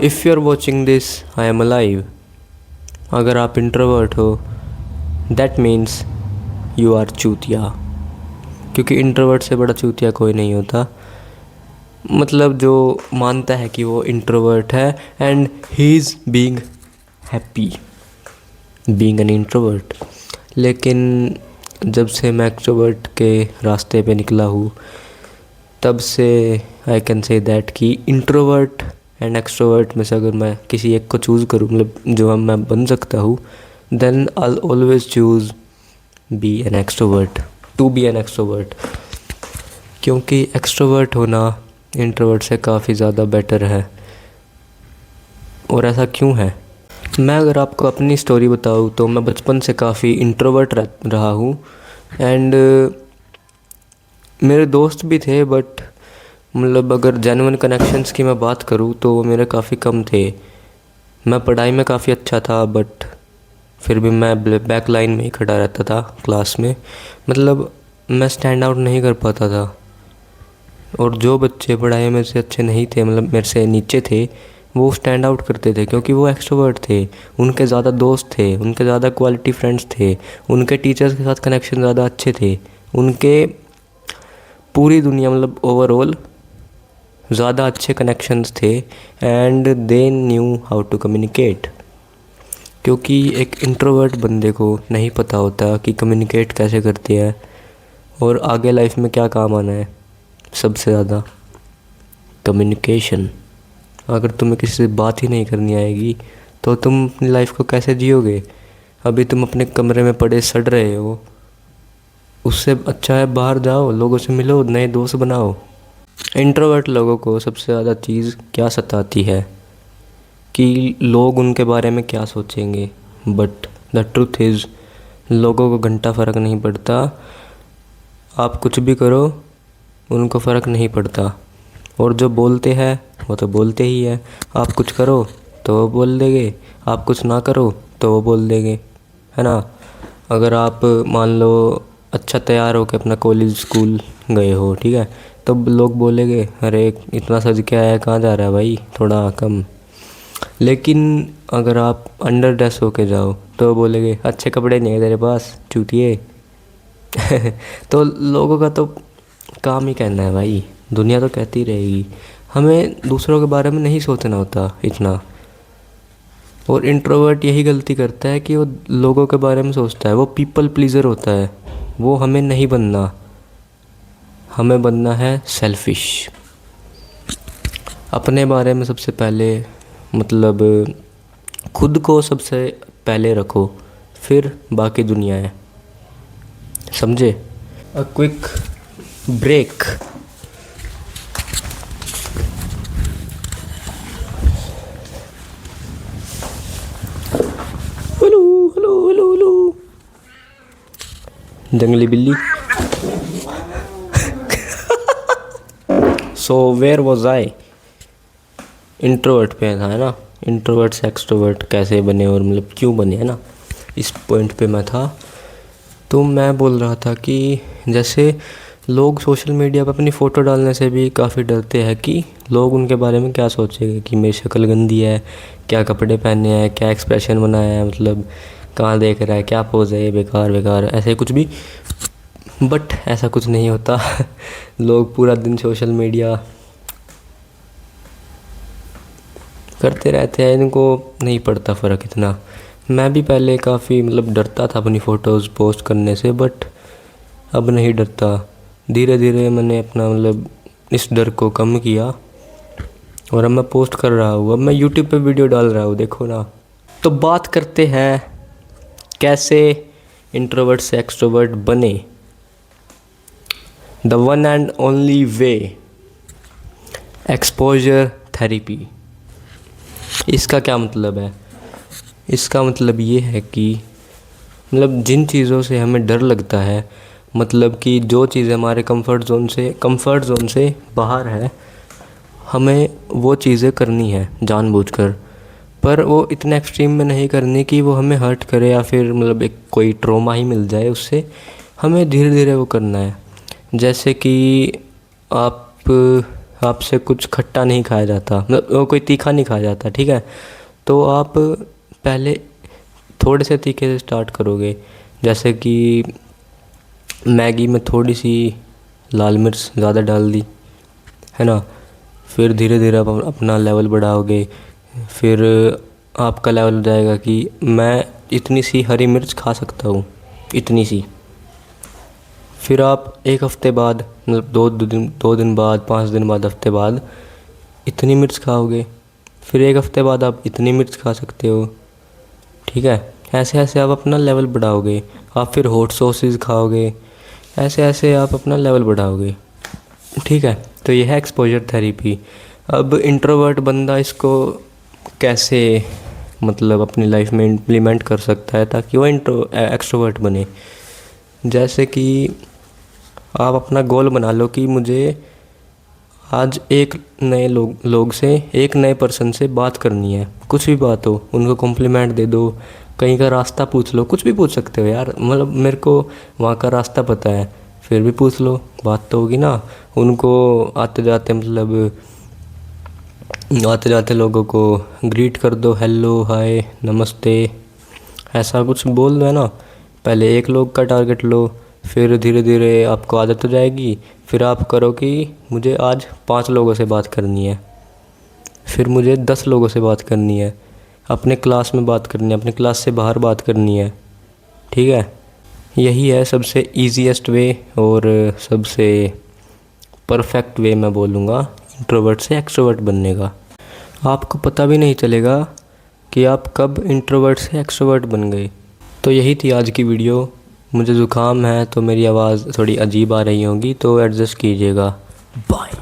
If you are watching this I am alive. अगर आप introvert हो दैट मीन्स यू आर चूतिया, क्योंकि इंट्रोवर्ट से बड़ा चूतिया कोई नहीं होता। मतलब जो मानता है कि वो इंट्रोवर्ट है and he is being happy being an introvert. लेकिन जब से मैं एक्सट्रोवर्ट के रास्ते पे निकला हूँ तब से आई कैन से दैट कि इंट्रोवर्ट एंड एक्सट्रोवर्ट में से अगर मैं किसी एक को चूज़ करूँ, मतलब जो मैं बन सकता हूँ, then I always choose be an extrovert, to be an extrovert. क्योंकि एक्सट्रोवर्ट होना इंट्रोवर्ट से काफ़ी ज़्यादा बेटर है। और ऐसा क्यों है? मैं अगर आपको अपनी स्टोरी बताऊँ तो मैं बचपन से काफ़ी इंट्रोवर्ट रहा हूँ एंड मेरे दोस्त भी थे, बट मतलब अगर जेन्युइन कनेक्शंस की मैं बात करूँ तो वो मेरे काफ़ी कम थे। मैं पढ़ाई में काफ़ी अच्छा था बट फिर भी मैं बैक लाइन में ही खड़ा रहता था क्लास में। मतलब मैं स्टैंड आउट नहीं कर पाता था। और जो बच्चे पढ़ाई में से अच्छे नहीं थे, मतलब मेरे से नीचे थे, वो स्टैंड आउट करते थे क्योंकि वो एक्सट्रोवर्ट थे। उनके ज़्यादा दोस्त थे, उनके ज़्यादा क्वालिटी फ्रेंड्स थे, उनके टीचर्स के साथ कनेक्शन ज़्यादा अच्छे थे, उनके पूरी दुनिया मतलब ओवरऑल ज़्यादा अच्छे कनेक्शंस थे and they knew how to communicate. क्योंकि एक इंट्रोवर्ट बंदे को नहीं पता होता कि कम्युनिकेट कैसे करते हैं और आगे लाइफ में क्या काम आना है। सबसे ज़्यादा कम्युनिकेशन। अगर तुम्हें किसी से बात ही नहीं करनी आएगी तो तुम अपनी लाइफ को कैसे जियोगे? अभी तुम अपने कमरे में पड़े सड़ रहे हो, उससे अच्छा है बाहर जाओ, लोगों से मिलो, नए दोस्त बनाओ। इंट्रोवर्ट लोगों को सबसे ज़्यादा चीज़ क्या सताती है कि लोग उनके बारे में क्या सोचेंगे। बट द ट्रुथ इज़ लोगों को घंटा फ़र्क नहीं पड़ता। आप कुछ भी करो उनको फ़र्क नहीं पड़ता। और जो बोलते हैं वो तो बोलते ही है। आप कुछ करो तो वो बोल देंगे, आप कुछ ना करो तो वो बोल देंगे, है ना। अगर आप मान लो अच्छा तैयार होकर अपना कॉलेज स्कूल गए हो, ठीक है, तो लोग बोलेंगे अरे इतना सज के आया, कहाँ जा रहा है भाई, थोड़ा कम। लेकिन अगर आप अंडर ड्रेस होके जाओ तो बोलेंगे अच्छे कपड़े नहीं है तेरे पास, चूतिए। तो लोगों का तो काम ही कहना है भाई, दुनिया तो कहती रहेगी। हमें दूसरों के बारे में नहीं सोचना होता इतना। और इंट्रोवर्ट यही गलती करता है कि वो लोगों के बारे में सोचता है, वो पीपल प्लीज़र होता है। वो हमें नहीं बनना, हमें बनना है सेल्फिश। अपने बारे में सबसे पहले मतलब खुद को सबसे पहले रखो, फिर बाकी दुनिया है, समझे। A quick break. Hello hello hello hello जंगली बिल्ली। So where was I? Introvert पे था, है ना। इंट्रोवर्ट से एक्सट्रोवर्ट कैसे बने और मतलब क्यों बने, है ना, इस पॉइंट पे मैं था। तो मैं बोल रहा था कि जैसे लोग सोशल मीडिया पर अपनी फ़ोटो डालने से भी काफ़ी डरते हैं कि लोग उनके बारे में क्या सोचेंगे, कि मेरी शक्ल गंदी है, क्या कपड़े पहने हैं, क्या एक्सप्रेशन बनाया है, मतलब कहाँ देख रहा है, क्या पोज़ है, ये बेकार बेकार, ऐसे कुछ भी। बट ऐसा कुछ नहीं होता। लोग पूरा दिन सोशल मीडिया करते रहते हैं, इनको नहीं पड़ता फ़र्क इतना। मैं भी पहले काफ़ी मतलब डरता था अपनी फ़ोटोज़ पोस्ट करने से, बट अब नहीं डरता। धीरे धीरे मैंने अपना मतलब इस डर को कम किया और अब मैं पोस्ट कर रहा हूँ। अब मैं यूट्यूब पे वीडियो डाल रहा हूँ, देखो ना। तो बात करते हैं कैसे इंट्रोवर्ट से एक्सट्रोवर्ट बने। The one and only way, exposure therapy. इसका क्या मतलब है? इसका मतलब ये है कि मतलब जिन चीज़ों से हमें डर लगता है, मतलब कि जो चीज़ें हमारे कंफर्ट जोन से बाहर है, हमें वो चीज़ें करनी है जानबूझकर। पर वो इतने एक्सट्रीम में नहीं करनी कि वो हमें हर्ट करे या फिर मतलब एक कोई ट्रॉमा ही मिल जाए उससे। हमें धीरे धीरे वो करना है। जैसे कि आप आपसे कुछ खट्टा नहीं खाया जाता, मतलब कोई तीखा नहीं खाया जाता, ठीक है। तो आप पहले थोड़े से तीखे से स्टार्ट करोगे, जैसे कि मैगी में थोड़ी सी लाल मिर्च ज़्यादा डाल दी, है ना। फिर धीरे धीरे आप अपना लेवल बढ़ाओगे, फिर आपका लेवल हो जाएगा कि मैं इतनी सी हरी मिर्च खा सकता हूँ, इतनी सी। फिर आप एक हफ़्ते बाद, मतलब 2 दिन बाद, 5 दिन बाद, हफ्ते बाद इतनी मिर्च खाओगे। फिर एक हफ़्ते बाद आप इतनी मिर्च खा सकते हो, ठीक है। ऐसे ऐसे आप अपना लेवल बढ़ाओगे। आप फिर हॉट सॉसेस खाओगे, ऐसे ऐसे आप अपना लेवल बढ़ाओगे, ठीक है। तो यह है एक्सपोजर थेरेपी। अब इंट्रोवर्ट बंदा इसको कैसे मतलब अपनी लाइफ में इम्प्लीमेंट कर सकता है ताकि वो एक्सट्रोवर्ट बने। जैसे कि आप अपना गोल बना लो कि मुझे आज एक नए लोग से, एक नए पर्सन से बात करनी है, कुछ भी बात हो, उनको कॉम्प्लीमेंट दे दो, कहीं का रास्ता पूछ लो, कुछ भी पूछ सकते हो यार, मतलब मेरे को वहाँ का रास्ता पता है, फिर भी पूछ लो, बात तो होगी ना। उनको आते जाते, मतलब आते जाते लोगों को ग्रीट कर दो, हेलो, हाय, नमस्ते, ऐसा कुछ बोल दो, है ना। पहले एक लोग का टारगेट लो, फिर धीरे धीरे आपको आदत हो जाएगी। फिर आप करो कि मुझे आज 5 लोगों से बात करनी है, फिर मुझे 10 लोगों से बात करनी है, अपने क्लास में बात करनी है, अपने क्लास से बाहर बात करनी है, ठीक है। यही है सबसे ईजीएस्ट वे और सबसे परफेक्ट वे, मैं बोलूँगा, इंट्रोवर्ट से एक्सट्रोवर्ट बनने का। आपको पता भी नहीं चलेगा कि आप कब इंट्रोवर्ट से एक्सट्रोवर्ट बन गए। तो यही थी आज की वीडियो। मुझे ज़ुकाम है तो मेरी आवाज़ थोड़ी अजीब आ रही होगी, तो एडजस्ट कीजिएगा। बाय।